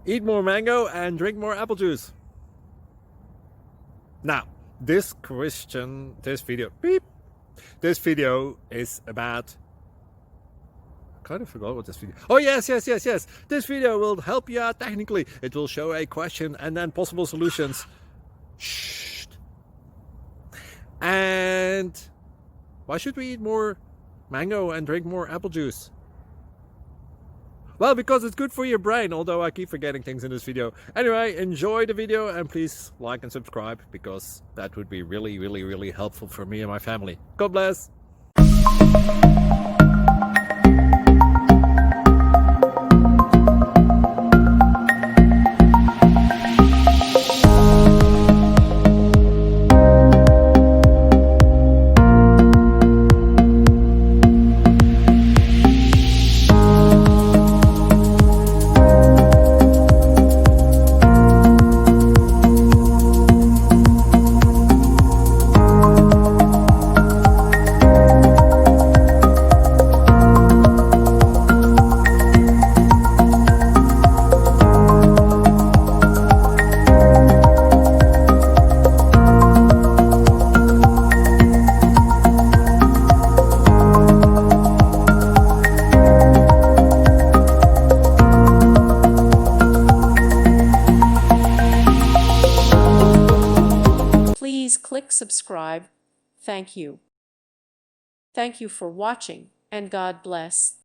Eat more mango and drink more apple juice. Now, this video is about, I kind of forgot what this video. Oh yes. This video will help you out technically. It will show a question and then possible solutions. Shh. And why should we eat more mango and drink more apple juice? Well, because it's good for your brain, although I keep forgetting things in this video. Anyway, enjoy the video and please like and subscribe, because that would be really helpful for me and my family. God bless. Please click subscribe. Thank you. Thank you for watching, and God bless.